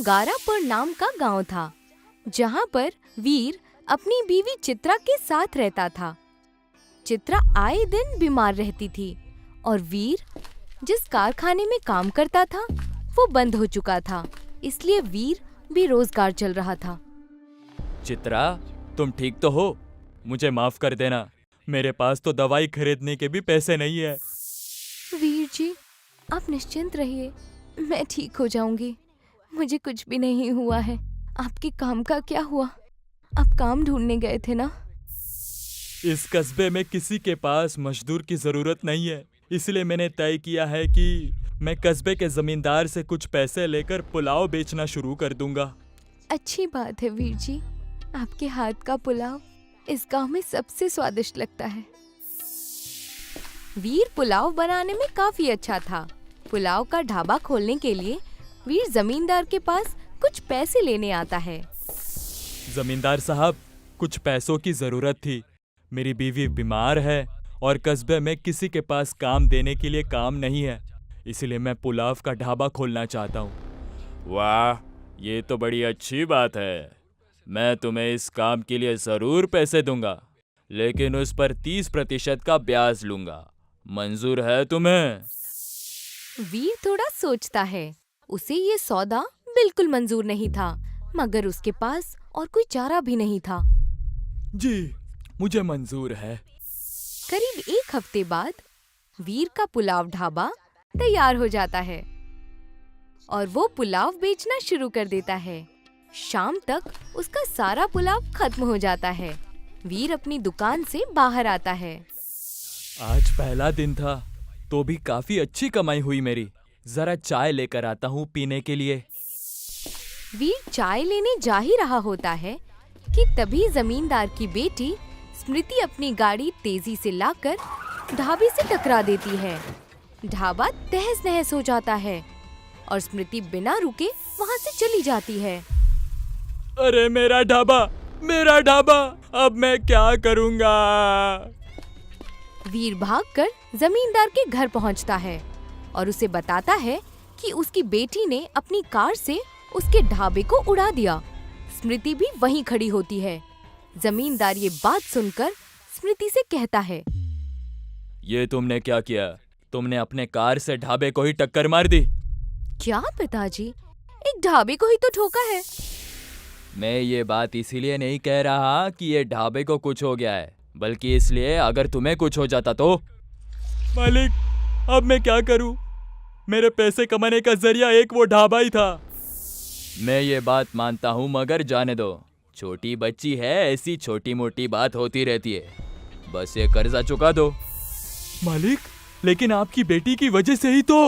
गारापुर नाम का गांव था, जहां पर वीर अपनी बीवी चित्रा के साथ रहता था। चित्रा आए दिन बीमार रहती थी और वीर जिस कारखाने में काम करता था वो बंद हो चुका था, इसलिए वीर बेरोजगार चल रहा था। चित्रा, तुम ठीक तो हो? मुझे माफ कर देना, मेरे पास तो दवाई खरीदने के भी पैसे नहीं है। वीर जी, आप निश्चिंत रहिए, मैं ठीक हो जाऊंगी। मुझे कुछ भी नहीं हुआ है। आपके काम का क्या हुआ? आप काम ढूंढने गए थे ना? इस कस्बे में किसी के पास मजदूर की जरूरत नहीं है, इसलिए मैंने तय किया है कि मैं कस्बे के जमींदार से कुछ पैसे लेकर पुलाव बेचना शुरू कर दूंगा। अच्छी बात है वीर जी, आपके हाथ का पुलाव इस गांव में सबसे स्वादिष्ट लगता है। वीर पुलाव बनाने में काफी अच्छा था। पुलाव का ढाबा खोलने के लिए वीर जमींदार के पास कुछ पैसे लेने आता है। जमींदार साहब, कुछ पैसों की जरूरत थी। मेरी बीवी बीमार है और कस्बे में किसी के पास काम देने के लिए काम नहीं है, इसलिए मैं पुलाव का ढाबा खोलना चाहता हूँ। वाह, ये तो बड़ी अच्छी बात है। मैं तुम्हें इस काम के लिए जरूर पैसे दूंगा, लेकिन उस पर 30% का ब्याज लूंगा। मंजूर है तुम्हें? वीर थोड़ा सोचता है। उसे ये सौदा बिल्कुल मंजूर नहीं था, मगर उसके पास और कोई चारा भी नहीं था। जी, मुझे मंजूर है। करीब 1 हफ्ते बाद वीर का पुलाव ढाबा तैयार हो जाता है और वो पुलाव बेचना शुरू कर देता है। शाम तक उसका सारा पुलाव खत्म हो जाता है। वीर अपनी दुकान से बाहर आता है। आज पहला दिन था, तो भी काफी अच्छी कमाई हुई मेरी। जरा चाय लेकर आता हूँ पीने के लिए। वीर चाय लेने जा ही रहा होता है कि तभी जमींदार की बेटी स्मृति अपनी गाड़ी तेजी से लाकर ढाबे से टकरा देती है। ढाबा तहस नहस हो जाता है और स्मृति बिना रुके वहाँ से चली जाती है। अरे मेरा ढाबा, मेरा ढाबा, अब मैं क्या करूँगा? वीर भागकर जमींदार के घर पहुँचता है और उसे बताता है कि उसकी बेटी ने अपनी कार से उसके ढाबे को उड़ा दिया। स्मृति भी वहीं खड़ी होती है। जमींदार ये बात सुनकर स्मृति से कहता है, ये तुमने क्या किया? तुमने अपने कार से ढाबे को ही टक्कर मार दी। क्या पिताजी, एक ढाबे को ही तो ठोका है। मैं ये बात इसीलिए नहीं कह रहा कि ये ढाबे को कुछ हो गया है, बल्कि इसलिए अगर तुम्हें कुछ हो जाता तो। मालिक, अब मैं क्या करूं? मेरे पैसे कमाने का जरिया एक वो ढाबा ही था। मैं ये बात मानता हूँ, मगर जाने दो। छोटी बच्ची है, ऐसी छोटी मोटी बात होती रहती है। बस ये कर्जा चुका दो। मालिक, लेकिन आपकी बेटी की वजह से ही तो।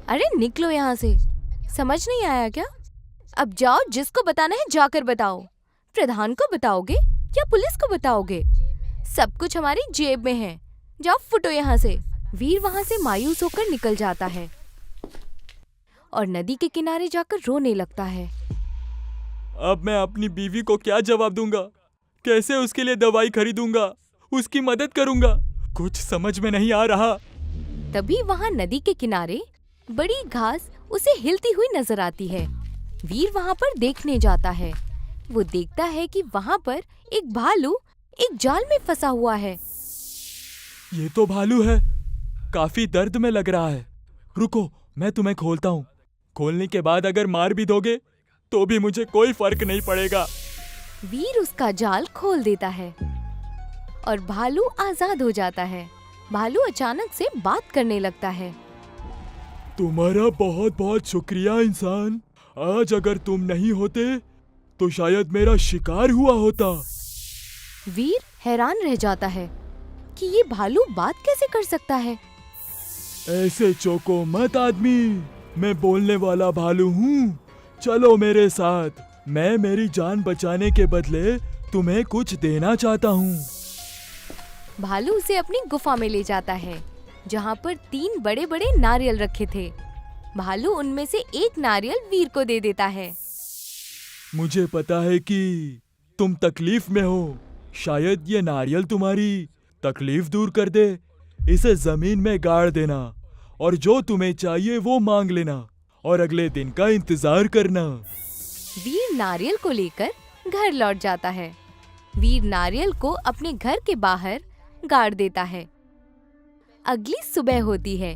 अरे निकलो यहाँ से, समझ नहीं आया क्या? अब जाओ, जिसको बताना है जाकर बताओ। प्रधान को बताओगे या पुलिस को बताओगे? सब कुछ हमारी जेब में है। जाओ फुटो यहाँ से। वीर वहाँ से मायूस होकर निकल जाता है और नदी के किनारे जाकर रोने लगता है। अब मैं अपनी बीवी को क्या जवाब दूंगा? कैसे उसके लिए दवाई खरीदूंगा? उसकी मदद करूंगा? कुछ समझ में नहीं आ रहा। तभी वहाँ नदी के किनारे बड़ी घास उसे हिलती हुई नजर आती है। वीर वहाँ पर देखने जाता है। वो देखता है कि वहाँ पर एक भालू एक जाल में फंसा हुआ है। ये तो भालू है, काफी दर्द में लग रहा है। रुको, मैं तुम्हें खोलता हूँ। खोलने के बाद अगर मार भी दोगे तो भी मुझे कोई फर्क नहीं पड़ेगा। वीर उसका जाल खोल देता है और भालू आजाद हो जाता है। भालू अचानक से बात करने लगता है। तुम्हारा बहुत बहुत शुक्रिया इंसान। आज अगर तुम नहीं होते तो शायद मेरा शिकार हुआ होता। वीर हैरान रह जाता है कि ये भालू बात कैसे कर सकता है। ऐसे चौंको मत आदमी, मैं बोलने वाला भालू हूँ। चलो मेरे साथ, मैं मेरी जान बचाने के बदले तुम्हें कुछ देना चाहता हूँ। भालू उसे अपनी गुफा में ले जाता है, जहाँ पर 3 बड़े बड़े नारियल रखे थे। भालू उनमें से एक नारियल वीर को दे देता है। मुझे पता है कि तुम तकलीफ में हो। शायद ये नारियल तुम्हारी तकलीफ दूर कर दे। इसे जमीन में गाड़ देना और जो तुम्हें चाहिए वो मांग लेना और अगले दिन का इंतजार करना। वीर नारियल को लेकर घर लौट जाता है। वीर नारियल को अपने घर के बाहर गाड़ देता है। अगली सुबह होती है।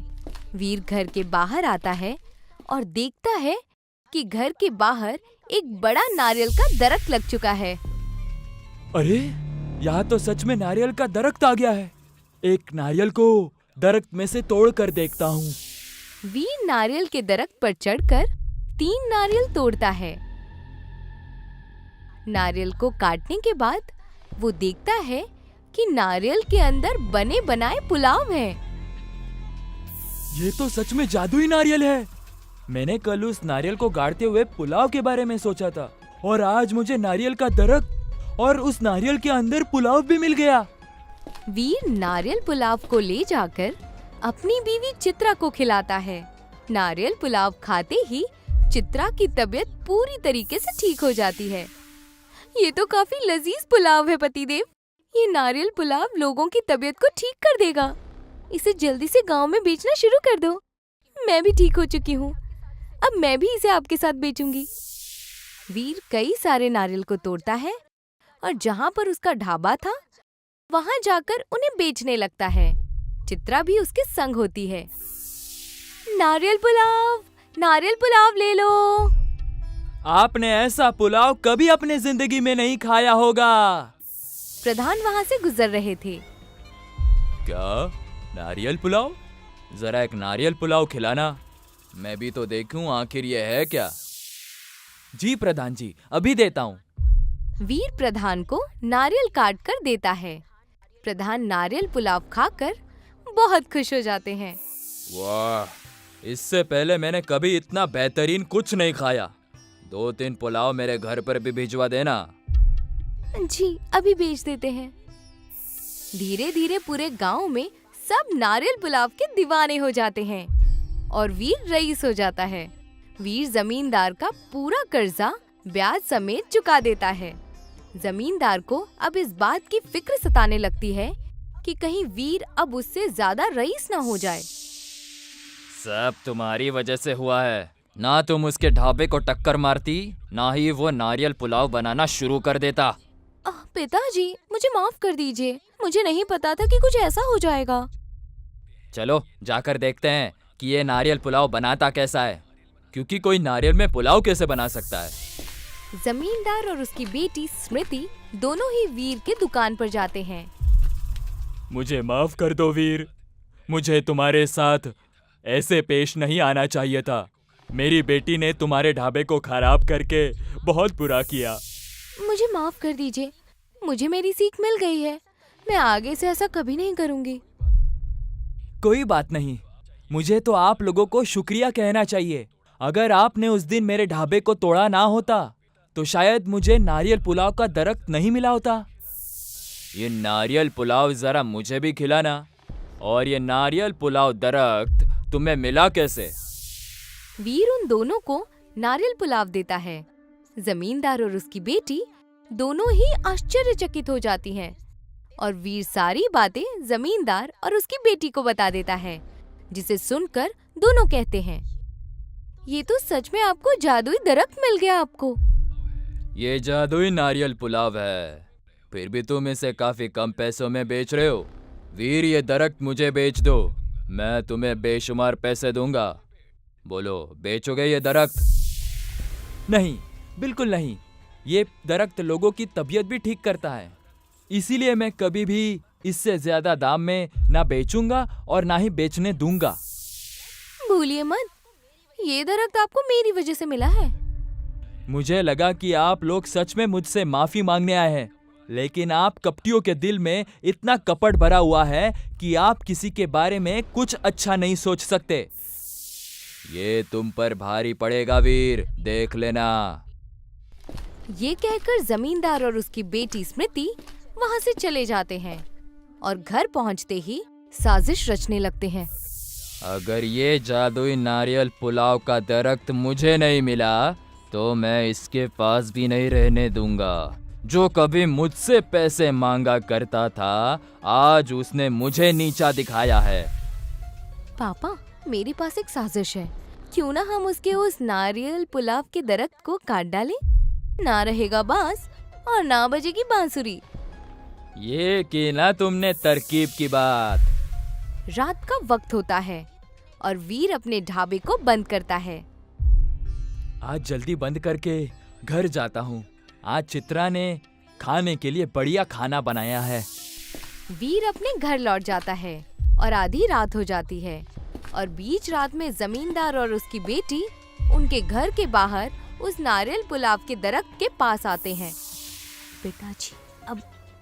वीर घर के बाहर आता है और देखता है कि घर के बाहर एक बड़ा नारियल का दरख्त लग चुका है। अरे, यहाँ तो सच में नारियल का दरख्त आ गया है। एक नारियल को दरख्त में से तोड़ कर देखता हूँ। वीर नारियल के दरख्त पर चढ़कर 3 नारियल तोड़ता है। नारियल को काटने के बाद वो देखता है कि नारियल के अंदर बने बनाए पुलाव है। ये तो सच में जादुई नारियल है। मैंने कल उस नारियल को गाड़ते हुए पुलाव के बारे में सोचा था और आज मुझे नारियल का दरख्त और उस नारियल के अंदर पुलाव भी मिल गया। वीर नारियल पुलाव को ले जाकर अपनी बीवी चित्रा को खिलाता है। नारियल पुलाव खाते ही चित्रा की तबीयत पूरी तरीके से ठीक हो जाती है। ये तो काफी लजीज पुलाव है पतिदेव। ये नारियल पुलाव लोगों की तबीयत को ठीक कर देगा। इसे जल्दी से गांव में बेचना शुरू कर दो। मैं भी ठीक हो चुकी हूँ। अब मैं भी इसे आपके साथ बेचूंगी। वीर कई सारे नारियल को तोड़ता है और जहाँ पर उसका ढाबा था वहाँ जाकर उन्हें बेचने लगता है। चित्रा भी उसके संग होती है। नारियल पुलाव ले लो। आपने ऐसा पुलाव कभी अपने जिंदगी में नहीं खाया होगा। प्रधान वहाँ से गुजर रहे थे। क्या? नारियल पुलाव? जरा एक नारियल पुलाव खिलाना, मैं भी तो देखूं आखिर ये है क्या। जी प्रधान जी, अभी देता हूँ। वीर प्रधान को नारियल काट कर देता है। प्रधान नारियल पुलाव खाकर बहुत खुश हो जाते हैं। वाह, इससे पहले मैंने कभी इतना बेहतरीन कुछ नहीं खाया। 2-3 पुलाव मेरे घर पर भी भिजवा देना। जी, अभी भेज देते हैं। धीरे धीरे पूरे गांव में सब नारियल पुलाव के दीवाने हो जाते हैं और वीर रईस हो जाता है। वीर जमींदार का पूरा कर्जा ब्याज समेत चुका देता है। जमींदार को अब इस बात की फिक्र सताने लगती है कि कहीं वीर अब उससे ज्यादा रईस न हो जाए। सब तुम्हारी वजह से हुआ है। ना तुम उसके ढाबे को टक्कर मारती, ना ही वो नारियल पुलाव बनाना शुरू कर देता। पिताजी, मुझे माफ कर दीजिए। मुझे नहीं पता था कि कुछ ऐसा हो जाएगा। चलो जाकर देखते हैं कि ये नारियल पुलाव बनाता कैसा है, क्योंकि कोई नारियल में पुलाव कैसे बना सकता है। जमींदार और उसकी बेटी स्मृति दोनों ही वीर के दुकान पर जाते हैं। मुझे माफ कर दो वीर, मुझे तुम्हारे साथ ऐसे पेश नहीं आना चाहिए था। मेरी बेटी ने तुम्हारे ढाबे को खराब करके बहुत बुरा किया। मुझे माफ कर दीजिए। मुझे मेरी सीख मिल गई है। मैं आगे से ऐसा कभी नहीं करूंगी। कोई बात नहीं, मुझे तो आप लोगों को शुक्रिया कहना चाहिए। अगर आपने उस दिन मेरे ढाबे को तोड़ा ना होता तो शायद मुझे नारियल पुलाव का दरख्त नहीं मिला होता। ये नारियल पुलाव जरा मुझे भी खिलाना। और ये नारियल पुलाव दरख्त तुम्हें मिला कैसे? वीर उन दोनों को नारियल पुलाव देता है। जमींदार और उसकी बेटी दोनों ही आश्चर्यचकित हो जाती हैं और वीर सारी बातें जमींदार और उसकी बेटी को बता देता है, जिसे सुनकर दोनों कहते हैं, ये तो सच में आपको जादुई दरख्त मिल गया। आपको ये जादुई नारियल पुलाव है, फिर भी तुम इसे काफी कम पैसों में बेच रहे हो। वीर, ये दरख्त मुझे बेच दो, मैं तुम्हें बेशुमार पैसे दूंगा। बोलो, बेचोगे ये दरख्त? नहीं, बिल्कुल नहीं। ये दरख्त लोगों की तबीयत भी ठीक करता है, इसीलिए मैं कभी भी इससे ज्यादा दाम में ना बेचूंगा और ना ही बेचने दूंगा। भूलिए मत, ये दरख्त आपको मेरी वजह से मिला है। मुझे लगा कि आप लोग सच में मुझसे माफी मांगने आए हैं, लेकिन आप कपटियों के दिल में इतना कपट भरा हुआ है कि आप किसी के बारे में कुछ अच्छा नहीं सोच सकते। ये तुम पर भारी पड़ेगा वीर, देख लेना। ये कहकर जमींदार और उसकी बेटी स्मृति वहाँ से चले जाते हैं और घर पहुँचते ही साजिश रचने लगते हैं। अगर ये जादुई नारियल पुलाव का दरख्त मुझे नहीं मिला तो मैं इसके पास भी नहीं रहने दूंगा। जो कभी मुझसे पैसे मांगा करता था, आज उसने मुझे नीचा दिखाया है। पापा, मेरे पास एक साजिश है। क्यों ना हम उसके उस नारियल पुलाव के दरख्त को काट डालें? ना रहेगा बांस और ना बजेगी बांसुरी। ये की ना तुमने तरकीब की बात। रात का वक्त होता है और वीर अपने ढाबे को बंद करता है। आज जल्दी बंद करके घर जाता हूँ। आज चित्रा ने खाने के लिए बढ़िया खाना बनाया है। वीर अपने घर लौट जाता है और आधी रात हो जाती है और बीच रात में जमींदार और उसकी बेटी उनके घर के बाहर उस नारियल पुलाव के दरख्त के पास आते हैं। पिताजी, अब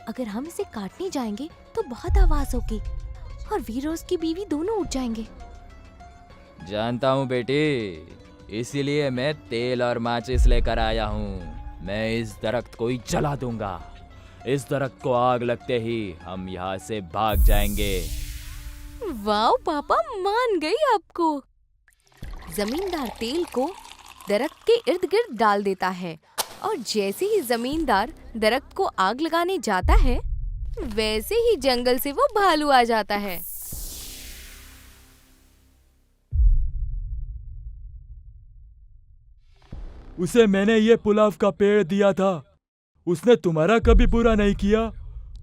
अगर हम इसे काटने जाएंगे तो बहुत आवाज होगी और वीर और उसकी बीवी दोनों उठ जाएंगे। जानता हूँ बेटी, इसीलिए मैं तेल और माचिस लेकर आया हूँ। मैं इस दरख्त को ही जला दूंगा। इस दरख्त को आग लगते ही हम यहाँ से भाग जाएंगे। वाह पापा, मान गई आपको। जमींदार तेल को दरख्त के इर्द गिर्द डाल देता है और जैसे ही जमींदार दरख्त को आग लगाने जाता है वैसे ही जंगल से वो भालू आ जाता है। उसे मैंने ये पुलाव का पेड़ दिया था। उसने तुम्हारा कभी बुरा नहीं किया,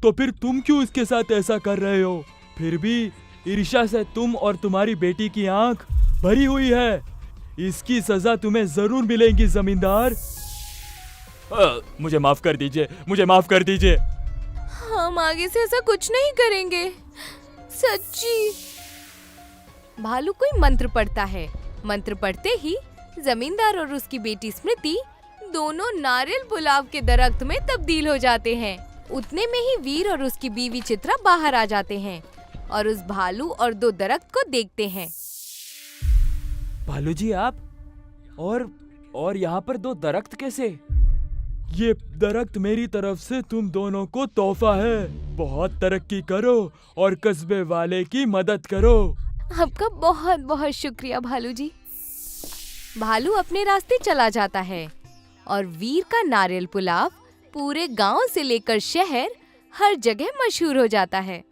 तो फिर तुम क्यों उसके साथ ऐसा कर रहे हो? फिर भी ईर्ष्या से तुम और तुम्हारी बेटी की आंख भरी हुई है। इसकी सजा तुम्हें जरूर मिलेगी जमींदार। मुझे माफ कर दीजिए, मुझे माफ कर दीजिए। हम आगे से ऐसा कुछ नहीं करेंगे, सच्ची। भालू कोई मंत्र पढ़ता है। मंत्र पढ़ते ही जमींदार और उसकी बेटी स्मृति दोनों नारियल पुलाव के दरख्त में तब्दील हो जाते हैं। उतने में ही वीर और उसकी बीवी चित्रा बाहर आ जाते हैं और उस भालू और दो दरख्त को देखते हैं। भालू जी, आप और यहाँ पर दो दरख्त कैसे? ये दरख्त मेरी तरफ से तुम दोनों को तोहफा है। बहुत तरक्की करो और कस्बे वाले की मदद करो। आपका बहुत बहुत शुक्रिया भालू जी। भालू अपने रास्ते चला जाता है और वीर का नारियल पुलाव पूरे गांव से लेकर शहर हर जगह मशहूर हो जाता है।